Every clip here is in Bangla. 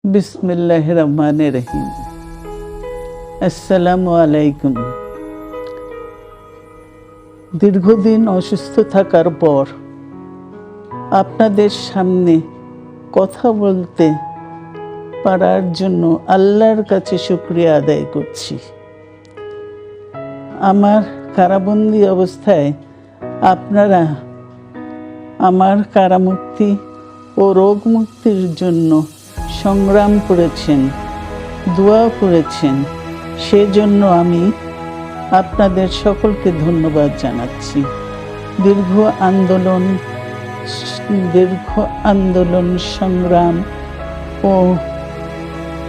বিসমিল্লাহির রহমানির রহিম। আসসালামু আলাইকুম। দীর্ঘদিন অসুস্থ থাকার পর আপনাদের সামনে কথা বলতে পারার জন্য আল্লাহর কাছে শুকরিয়া আদায় করছি। আমার কারাবন্দী অবস্থায় আপনারা আমার কারামুক্তি ও রোগ মুক্তির জন্য সংগ্রাম করেছেন, দোয়া করেছেন। সেজন্য আমি আপনাদের সকলকে ধন্যবাদ জানাচ্ছি। দীর্ঘ আন্দোলন সংগ্রাম ও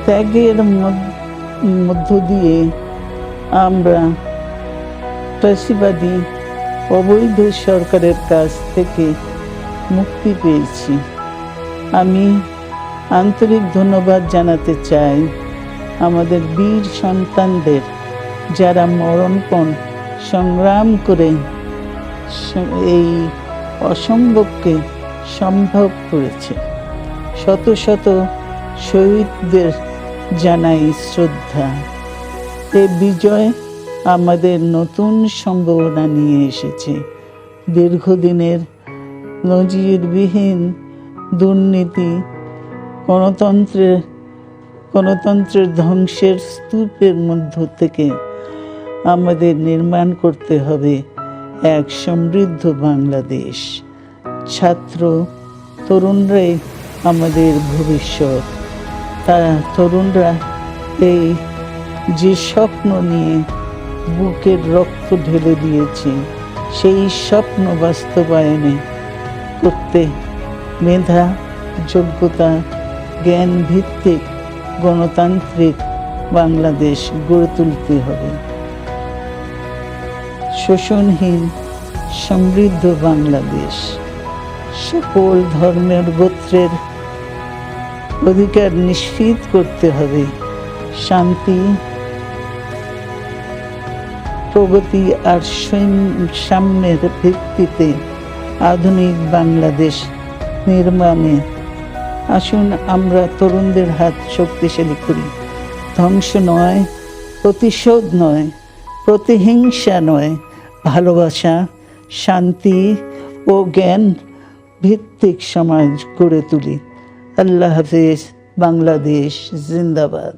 ত্যাগের মধ্য দিয়ে আমরা ফ্যাসিবাদী অবৈধ সরকারের কাছ থেকে মুক্তি পেয়েছি। আমি আন্তরিক ধন্যবাদ জানাতে চাই আমাদের বীর সন্তানদের, যারা মরণপণ সংগ্রাম করে এই অসম্ভবকে সম্ভব করেছে। শত শত শহীদদের জানাই শ্রদ্ধা। এই বিজয় আমাদের নতুন সম্ভাবনা নিয়ে এসেছে। দীর্ঘদিনের নজিরবিহীন দুর্নীতি, গণতন্ত্রের ধ্বংসের স্তূপের মধ্য থেকে আমাদের নির্মাণ করতে হবে এক সমৃদ্ধ বাংলাদেশ। ছাত্র তরুণরাই আমাদের ভবিষ্যৎ। তারা তরুণরা এই যে স্বপ্ন নিয়ে বুকের রক্ত ঢেলে দিয়েছে, সেই স্বপ্ন বাস্তবায়নে করতে মেধা, যোগ্যতা, জ্ঞান ভিত্তিক গণতান্ত্রিক বাংলাদেশ গড়ে তুলতে হবে। শোষণহীন সমৃদ্ধ বাংলাদেশ। সকল ধর্মের গোত্রের অধিকার নিশ্চিত করতে হবে। শান্তি, প্রগতি আর সাম্যের ভিত্তিতে আধুনিক বাংলাদেশ নির্মাণে আসুন আমরা তরুণদের হাত শক্তিশালী করি। ধ্বংস নয়, প্রতিশোধ নয়, প্রতিহিংসা নয়, ভালোবাসা, শান্তি ও জ্ঞান ভিত্তিক সমাজ গড়ে তুলি। আল্লাহ হাফেজ। বাংলাদেশ জিন্দাবাদ।